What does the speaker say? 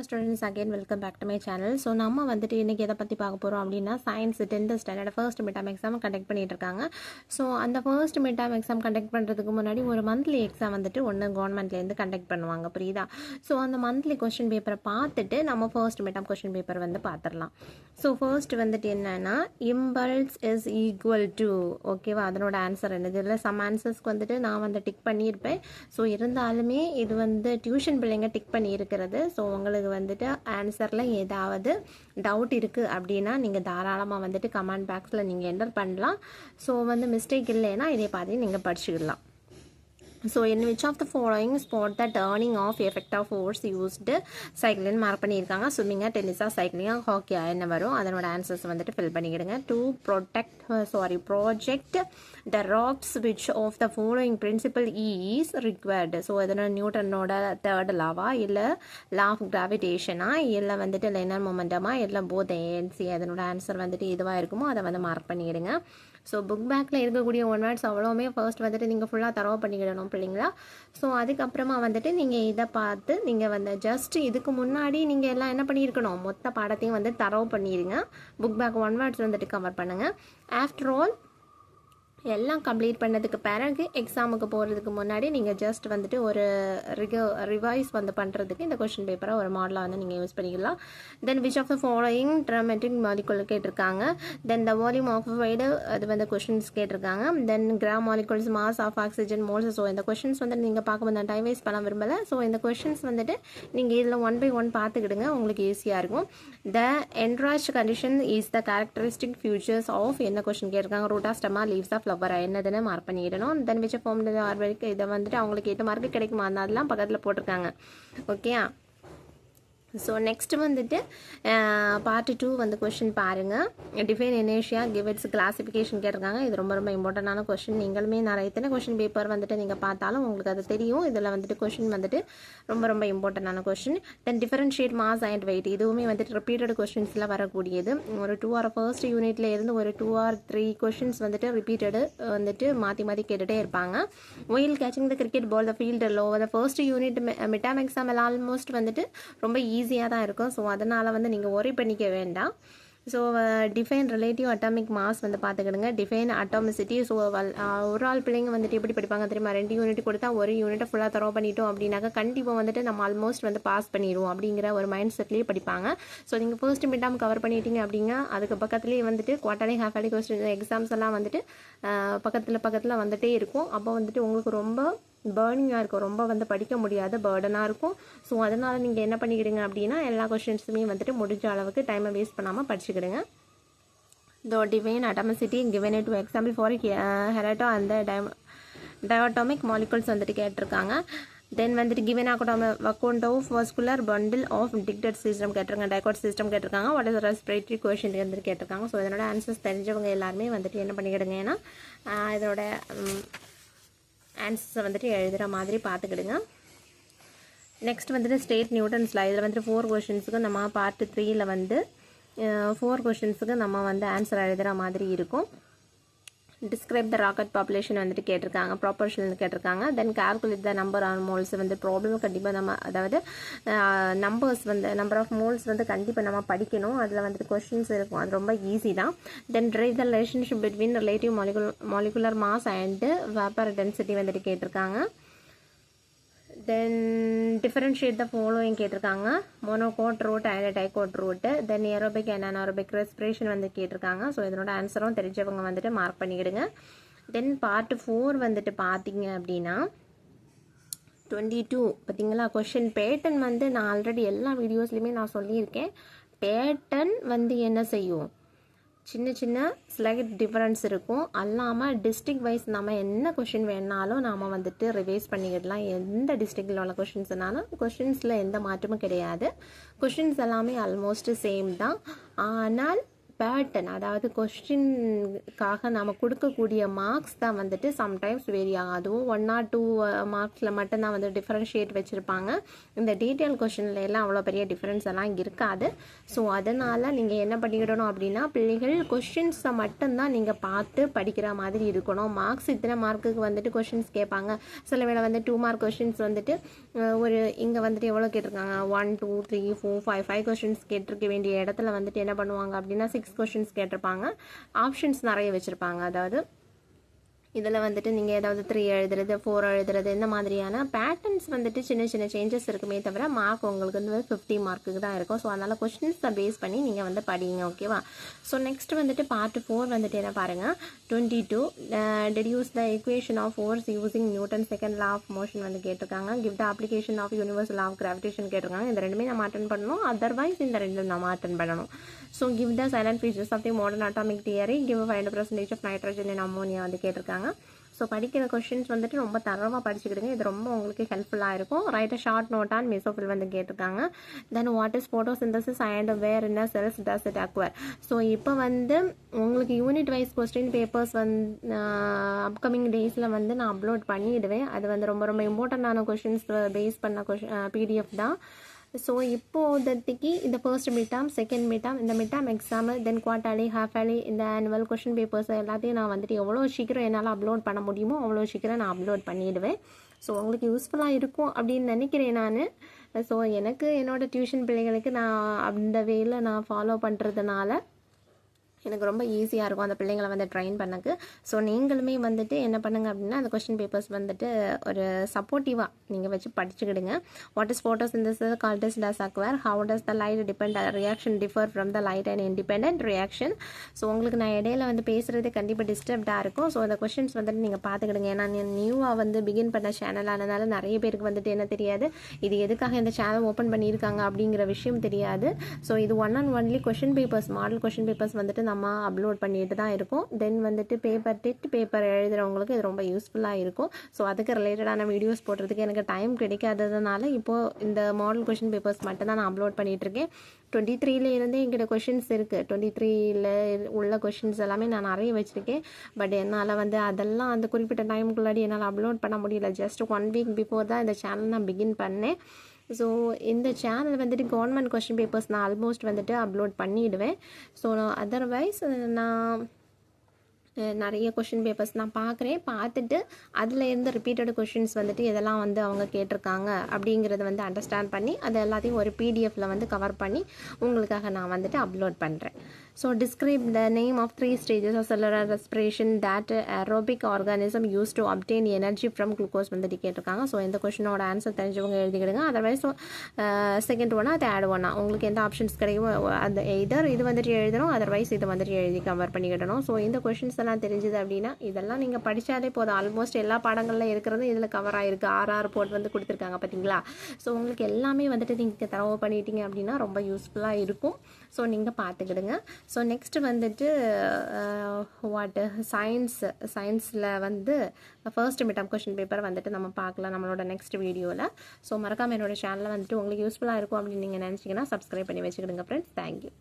Students, again welcome back to my channel. So நம்ம வந்துட்டு இன்னைக்கு எதை பற்றி பார்க்க போகிறோம் அப்படின்னா science 10th standard first mid term exam conduct பண்ணிட்டு இருக்காங்க. ஸோ அந்த first mid term exam conduct பண்ணுறதுக்கு முன்னாடி ஒரு மந்த்லி எக்ஸாம் வந்துட்டு ஒன்று கவர்மெண்ட்லேருந்து கண்டக்ட் பண்ணுவாங்க, புரியுதா? ஸோ அந்த மந்த்லி கொஸ்டின் பேப்பரை பார்த்துட்டு நம்ம first mid term question paper வந்து பார்த்துடலாம். ஸோ ஃபர்ஸ்ட் வந்துட்டு என்னன்னா இம்பல்ஸ் இஸ் ஈக்குவல் டு, ஓகேவா? அதனோட ஆன்சர் என்னது? இல்லை சம் ஆன்சர்ஸ்க்கு வந்துட்டு நான் வந்து டிக் பண்ணியிருப்பேன். ஸோ இருந்தாலுமே இது வந்து டியூஷன் பிள்ளைங்க டிக் பண்ணியிருக்கிறது. ஸோ உங்களுக்கு வந்துட்டு ஆன்சரில் ஏதாவது டவுட் இருக்குது அப்படின்னா நீங்கள் தாராளமாக வந்துட்டு கமெண்ட் பாக்ஸில் நீங்கள் என்டர் பண்ணலாம். ஸோ வந்து மிஸ்டேக் இல்லைன்னா இதே பார்த்து நீங்கள் படிச்சுக்கலாம். So in which of the following spot the turning of effective force used cycling mark பண்ணியிருக்காங்க? ஸ்விம்மிங்கா, டென்னிஸா, சைக்கிளிங்கா, ஹாக்கியா என்ன வரும்? அதனோட ஆன்சர்ஸ் வந்துட்டு ஃபில் பண்ணிக்கிடுங்க. To project the rocks which of the following principle is required. So அதனோட நியூட்டனோட தேர்ட் லாவா, இல்லை law of கிராவிடேஷனா, இல்லை வந்துட்டு லைனர் மொமெண்டமா, இல்லை போத் ஏஎன்சி. அதனோட ஆன்சர் வந்துட்டு எதுவாக இருக்குமோ அதை வந்து மார்க் பண்ணிக்கிடுங்க. ஸோ புக் பேக்கில் இருக்கக்கூடிய ஒன் வேர்ட்ஸ் அவ்வளோவுமே ஃபர்ஸ்ட் வந்துட்டு நீங்கள் ஃபுல்லாக தரவு பண்ணிக்கிடணும் பிள்ளைங்களா. ஸோ அதுக்கப்புறமா வந்துட்டு நீங்கள் இதை பார்த்து நீங்கள் வந்து ஜஸ்ட் இதுக்கு முன்னாடி நீங்கள் எல்லாம் என்ன பண்ணியிருக்கணும், மொத்த பாடத்தையும் வந்து தரவு பண்ணிடுங்க. புக் பேக் ஒன் வேர்ட்ஸ் வந்துட்டு கவர் பண்ணுங்கள். ஆஃப்டர் ஆல் எல்லாம் கம்ப்ளீட் பண்ணதுக்கு பிறகு எக்ஸாமுக்கு போகிறதுக்கு முன்னாடி நீங்கள் ஜஸ்ட் வந்துட்டு ஒரு ரிவைஸ் வந்து பண்ணுறதுக்கு இந்த கொஷின் பேப்பரை ஒரு மாடலாக வந்து நீங்கள் யூஸ் பண்ணிக்கலாம். Then which of the following trimetric molecule கேட்டிருக்காங்க. Then the volume of wide அது வந்து கொஷின்ஸ் கேட்டிருக்காங்க. Then gram molecules, mass of oxygen, moles. So இந்த கொஷின்ஸ் வந்துட்டு நீங்கள் பார்க்கும்போது நான் டைம் வேஸ்ட் பண்ண விரும்பலை. ஸோ இந்த கொஷின்ஸ் வந்துட்டு நீங்கள் இதில் ஒன் பை ஒன் பார்த்துக்கிடுங்க, உங்களுக்கு ஈஸியாக இருக்கும். த என்ராய்ட் condition is the characteristic features of என்ன கொஷின் கேட்டிருக்காங்க? ரூட்டா, ஸ்டெமா, லீவ்ஸ் ஆஃப் ஃப்ளவர் என்னதுன்னு மார்க் பண்ணிடணும். தென் விச் ஃபார்ம் ஆர்வருக்கு இதை வந்துட்டு அவங்களுக்கு 8 மார்க்கு கிடைக்குமா, அதெல்லாம் பக்கத்தில் போட்டிருக்காங்க. ஓகே. ஸோ நெக்ஸ்ட் வந்துட்டு பார்ட் 2 வந்து கொஷின் பாருங்கள். டிஃபைன் இனேஷியா, கிவ் இட்ஸ் கிளாசிஃபிகேஷன் கேட்டிருக்காங்க. இது ரொம்ப ரொம்ப இம்பார்ட்டண்டான கொஷின். நீங்களுமே நிறைய எத்தனை கொஷின் பேப்பர் வந்துட்டு நீங்கள் பார்த்தாலும் உங்களுக்கு அது தெரியும். இதில் வந்துட்டு கொஷின் வந்துட்டு ரொம்ப ரொம்ப இம்பார்ட்டண்டான question. Then differentiate mass and weight, இதுவுமே வந்துட்டு ரிப்பீட்டட் கொஷின்ஸில் வரக்கூடியது. ஒரு 2 ஆர் ஃபர்ஸ்ட் யூனிட்ல இருந்து ஒரு 2 ஆர் 3 கொஷின்ஸ் வந்துட்டு ரிப்பீட்டடு வந்துட்டு மாற்றி மாற்றி கேட்டுகிட்டே இருப்பாங்க. While catching the cricket ball the field low, the first unit mid term exam almost வந்துட்டு ரொம்ப ஈஸியாக தான் இருக்கும். ஸோ அதனால் வந்து நீங்கள் ஒரி பண்ணிக்க வேண்டாம். So define relative atomic mass வந்து பார்த்துக்கிடுங்க. Define atomicity. ஸோ ஒரு ஆள் பிள்ளைங்க வந்துட்டு எப்படி படிப்பாங்க தெரியுமா? 2 யூனிட் கொடுத்தா ஒரு யூனிட்டை ஃபுல்லாக தரவு பண்ணிட்டோம் அப்படின்னாக்கா கண்டிப்பாக வந்துட்டு நம்ம ஆல்மோஸ்ட் வந்து பாஸ் பண்ணிடுவோம் அப்படிங்கிற ஒரு மைண்ட் செட்லேயே படிப்பாங்க. ஸோ நீங்கள் ஃபர்ஸ்ட் மிட் டேர்ம் கவர் பண்ணிட்டீங்க அப்படிங்க, அதுக்கு பக்கத்துலேயே வந்துட்டு quarterly, half yearly question exams எல்லாம் வந்துட்டு பக்கத்தில் வந்துட்டே இருக்கும். அப்போ வந்துட்டு உங்களுக்கு ரொம்ப பேர்னிங்காக இருக்கும், ரொம்ப வந்து படிக்க முடியாத பேர்டனாக இருக்கும். ஸோ அதனால் நீங்கள் என்ன பண்ணிக்கிடுங்க அப்படின்னா எல்லா கொஷின்ஸுமே வந்துட்டு முடிஞ்ச அளவுக்கு டைமை வேஸ்ட் பண்ணாமல் படிச்சுக்கிடுங்க. Though define atomicity given to example for ஹெரட்டோ அந்த டயோட்டோமிக் மாலிகுல்ஸ் வந்துட்டு கேட்டிருக்காங்க. தென் வந்துட்டு given account of vascular bundle of dicot system கேட்டிருக்காங்க. டைகாட் சிஸ்டம் கேட்டிருக்காங்க. வாட் இஸ் ரெஸ்பிரேட்டரி கொஷின் வந்துட்டு கேட்டிருக்காங்க. ஸோ இதனோட ஆன்சர்ஸ் தெரிஞ்சவங்க எல்லாருமே வந்துட்டு என்ன பண்ணிக்கிடுங்க, ஏன்னா இதனோட ஆன்சர்ஸை வந்துட்டு எழுதுகிற மாதிரி பார்த்துக்கிடுங்க. நெக்ஸ்ட் வந்துட்டு ஸ்டேட் நியூட்டன்ஸில் இதில் வந்துட்டு 4 கொஷின்ஸுக்கு நம்ம பார்ட் 3ல் வந்து 4 கொஷின்ஸுக்கு நம்ம வந்து ஆன்சர் எழுதுகிற மாதிரி இருக்கும். டிஸ்கிரைப் த ராக்கெட் பாப்புலேஷன் வந்துட்டு கேட்டிருக்காங்க. ப்ராப்பர்ஷன் கேட்டிருக்காங்க. Then calculate the number of moles வந்து ப்ராப்ளம் கண்டிப்பாக நம்ம, அதாவது நம்பர்ஸ் வந்து நம்பர் ஆஃப் மோல்ஸ் வந்து கண்டிப்பாக நம்ம படிக்கணும். அதில் வந்துட்டு கொஷின்ஸ் இருக்கும், அது ரொம்ப ஈஸி தான். Then derive the relationship between relative molecular mass and vapour density வந்துட்டு கேட்டிருக்காங்க. தென் டிஃபரன்ஷியேட் த ஃபாலோயிங் கேட்டிருக்காங்க. Monocot root and dicot root. Then aerobic and anaerobic respiration வந்து கேட்டிருக்காங்க. ஸோ இதனோட ஆன்சரும் தெரிஞ்சவங்க வந்துட்டு மார்க் பண்ணிக்கிடுங்க. தென் பார்ட் 4 வந்துட்டு பார்த்தீங்க அப்படின்னா 22 பார்த்தீங்களா கொஷின் பேட்டர்ன் வந்து நான் ஆல்ரெடி எல்லா வீடியோஸ்லையுமே நான் சொல்லியிருக்கேன். பேட்டர்ன் வந்து என்ன செய்யும், சின்ன சின்ன ஸ்லைட் டிஃப்ரென்ஸ் இருக்கும். அல்லாமல் டிஸ்ட்ரிக்ட் வைஸ் நம்ம என்ன கொஷின் வேணாலும் நாம் வந்துட்டு ரிவைஸ் பண்ணிக்கிடலாம். எந்த டிஸ்ட்ரிக்டில் உள்ள கொஷின்ஸ்னாலும் கொஷின்ஸில் எந்த மாற்றமும் கிடையாது. கொஷின்ஸ் எல்லாமே ஆல்மோஸ்ட் சேம் தான். ஆனால் பேட்டர்ன், அதாவது கொஸ்டின்காக நம்ம கொடுக்கக்கூடிய மார்க்ஸ் தான் வந்துட்டு சம்டைம்ஸ் வேரி ஆகும். அதுவும் 1 or 2 மார்க்ஸில் மட்டும்தான் வந்து டிஃப்ரென்ஷியேட் வச்சுருப்பாங்க. இந்த டீட்டெயில் கொஸ்டின்ல எல்லாம் அவ்வளோ பெரிய டிஃப்ரென்ஸ் எல்லாம் இருக்காது. ஸோ அதனால் நீங்கள் என்ன பண்ணிக்கிடணும் அப்படின்னா, பிள்ளைகள் கொஸ்டின்ஸை மட்டும்தான் நீங்கள் பார்த்து படிக்கிற மாதிரி இருக்கணும். மார்க்ஸ் இத்தனை மார்க்குக்கு வந்துட்டு கொஸ்டின்ஸ் கேட்பாங்க. சில வேளை வந்து 2 மார்க் கொஸ்டின்ஸ் வந்துட்டு ஒரு இங்கே வந்துட்டு எவ்வளோ கேட்டிருக்காங்க, 1 2 3 4 5 கொஸ்டின்ஸ் கேட்டிருக்க வேண்டிய இடத்துல வந்துட்டு என்ன பண்ணுவாங்க அப்படின்னா 6 கொஸ்டின்ஸ் கேட்டிருப்பாங்க. ஆப்ஷன்ஸ் நிறைய வச்சுருப்பாங்க. அதாவது இதில் வந்துட்டு நீங்கள் ஏதாவது 3 எழுதுறது 4 எழுதுறது இந்த மாதிரியான பேட்டர்ன்ஸ் வந்துட்டு சின்ன சின்ன சேஞ்சஸ் இருக்குமே தவிர மார்க் உங்களுக்கு வந்து 50 மார்க்குக்கு தான் இருக்கும். ஸோ அதனால் கொஸ்டின்ஸை பேஸ் பண்ணி நீங்கள் வந்து படிங்க. ஓகேவா? ஸோ நெக்ஸ்ட் வந்துட்டு பார்ட் 4 வந்துட்டு என்ன பாருங்கள், 22 deduce the equation of force using Newton's second law of motion வந்து கேட்டிருக்காங்க. give the application of universal law of gravitation கேட்டிருக்காங்க. இந்த ரெண்டுமே நம்ம அட்டன் பண்ணணும், அதர்வைஸ் இந்த ரெண்டு நம்ம அட்டன் பண்ணணும். So give the silent features of the modern atomic theory, give 5% of nitrogen in ammonia வந்து கேட்டிருக்காங்க. ஸோ படிக்கிற கொஷின்ஸ் வந்துட்டு ரொம்ப தரமாக படிச்சுக்கிடுங்க. இது ரொம்ப உங்களுக்கு ஹெல்ப்ஃபுல்லாக இருக்கும். Write a short note on mesophyll வந்து கேட்டிருக்காங்க. Then what is photosynthesis and where in cells does it acquire. So இப்போ வந்து உங்களுக்கு யூனிட் வைஸ் கொஸ்டின் பேப்பர்ஸ் வந்து அப்கமிங் டேஸில் வந்து நான் அப்லோட் பண்ணிவிடுவேன். அது வந்து ரொம்ப ரொம்ப இம்பார்ட்டண்டான கொஷின்ஸ் பேஸ் பண்ண பிடிஎஃப் தான். ஸோ இப்போதைக்கு இந்த ஃபர்ஸ்ட் மிட்டாம், செகண்ட் மிட்டாம், இந்த மிட்டாம் எக்ஸாமு, தென் குவார்டர்லி, ஹாஃப் ஏர்லி, இந்த ஆனுவல் கொஷின் பேப்பர்ஸ் எல்லாத்தையும் நான் வந்துட்டு எவ்வளோ சீக்கிரம் என்னால் அப்லோட் பண்ண முடியுமோ அவ்வளோ சீக்கிரம் நான் அப்லோட் பண்ணிவிடுவேன். ஸோ உங்களுக்கு யூஸ்ஃபுல்லாக இருக்கும் அப்படின்னு நினைக்கிறேன் நான். ஸோ எனக்கு என்னோடய டியூஷன் பிள்ளைகளுக்கு நான் அந்த வேல நான் ஃபாலோ பண்ணுறதுனால எனக்கு ரொம்ப ஈஸியாக இருக்கும் அந்த பிள்ளைங்களை வந்து ட்ரெயின் பண்ணக்கு. ஸோ நீங்களுமே வந்துட்டு என்ன பண்ணுங்க அப்படின்னா, அந்த கொஸ்டின் பேப்பர்ஸ் வந்துட்டு ஒரு சப்போர்ட்டிவாக நீங்கள் வச்சு படிச்சுக்கிடுங்க. What is photosynthesis called as does acquire, how does the light reaction differ from the light and independent reaction. So உங்களுக்கு நான் இடையில வந்து பேசுகிறது கண்டிப்பாக டிஸ்டர்ப்டாக இருக்கும். ஸோ அந்த கொஸ்டின்ஸ் வந்துட்டு நீங்கள் பார்த்துக்கிடுங்க. ஏன்னா நியூவாக வந்து பிகின் பண்ண சேனல் ஆனதுனால நிறைய பேருக்கு வந்துட்டு என்ன தெரியாது, இது எதுக்காக இந்த சேனல் ஓப்பன் பண்ணியிருக்காங்க அப்படிங்கிற விஷயம் தெரியாது. ஸோ இது one and only question papers, model question papers வந்துட்டு நம்ம அப்லோட் பண்ணிட்டு தான் இருக்கும். தென் வந்துட்டு டெட் பேப்பர் எழுதுகிறவங்களுக்கு இது ரொம்ப யூஸ்ஃபுல்லாக இருக்கும். ஸோ அதுக்கு ரிலேட்டடான வீடியோஸ் போடுறதுக்கு எனக்கு டைம் கிடைக்காததுனால இப்போது இந்த மாடல் கொஷின் பேப்பர்ஸ் மட்டும் தான் நான் அப்லோட் பண்ணிகிட்ருக்கேன். 23 இருந்தே என்கிட்ட கொஷின்ஸ் இருக்குது. 23 உள்ள கொஷின்ஸ் எல்லாமே நான் நிறைய வச்சுருக்கேன். பட் என்னால் வந்து அதெல்லாம் அந்த குறிப்பிட்ட டைமுக்குள்ளாடி என்னால் அப்லோட் பண்ண முடியல. ஜஸ்ட் 1 வீக் பிஃபோர் தான் இந்த சேனல் நான் பிகின் பண்ணேன். ஸோ இந்த சேனல் வந்துட்டு கவர்மெண்ட் கொஸ்டின் பேப்பர்ஸ் நான் ஆல்மோஸ்ட் வந்துட்டு அப்லோட் பண்ணிவிடுவேன். ஸோ அதர்வைஸ் நான் நிறைய கொஷின் பேப்பர்ஸ் நான் பார்த்துட்டு அதில் இருந்து ரிப்பீட்டட் கொஷின்ஸ் வந்துட்டு இதெல்லாம் வந்து அவங்க கேட்டிருக்காங்க அப்படிங்கிறத வந்து அண்டர்ஸ்டாண்ட் பண்ணி அது எல்லாத்தையும் ஒரு பிடிஎஃப்பில் வந்து கவர் பண்ணி உங்களுக்காக நான் வந்துட்டு அப்லோட் பண்ணுறேன். So describe the name of 3 stages of cellular respiration that aerobic organism use to obtain energy from glucose வந்துட்டு கேட்டிருக்காங்க. ஸோ இந்த கொஷினோட ஆன்சர் தெரிஞ்சவங்க எழுதிக்கிடுங்க. அதர்வைஸ் செகண்ட் ஒன்னா தேர்ட் ஒன்னா உங்களுக்கு எந்த ஆப்ஷன்ஸ் கிடைக்குமோ அந்த எதர் இது வந்துட்டு எழுதணும், அதர்வைஸ் இது வந்துட்டு எழுதி கவர் பண்ணிக்கிடணும். ஸோ இந்த கொஷின்ஸ் எல்லாம் தெரிஞ்சுது அப்படின்னா இதெல்லாம் நீங்கள் படித்தாலே போதும். ஆல்மோஸ்ட் எல்லா பாடங்களில் இருக்கிறது இதில் கவர் ஆகிருக்கு. ஆர்ஆர் போர்ட் வந்து கொடுத்துருக்காங்க பார்த்தீங்களா. ஸோ உங்களுக்கு எல்லாமே வந்துட்டு நீங்கள் தரவு பண்ணிட்டீங்க அப்படின்னா ரொம்ப யூஸ்ஃபுல்லாக இருக்கும். ஸோ நீங்கள் பார்த்துக்கிடுங்க. ஸோ நெக்ஸ்ட் வந்துட்டு சயின்ஸில் வந்து ஃபர்ஸ்ட் மிட்டம் கொஷின் பேப்பர் வந்துட்டு நம்ம பார்க்கலாம் நம்மளோட நெக்ஸ்ட் வீடியோவில். ஸோ மறக்காமல் என்னோட சேனலில் வந்துட்டு உங்களுக்கு யூஸ்ஃபுல்லாக இருக்கும் அப்படின்னு நீங்கள் நினச்சிங்கன்னா சப்ஸ்கிரைப் பண்ணி வச்சுக்கிடுங்க ஃப்ரெண்ட்ஸ். தேங்க்யூ.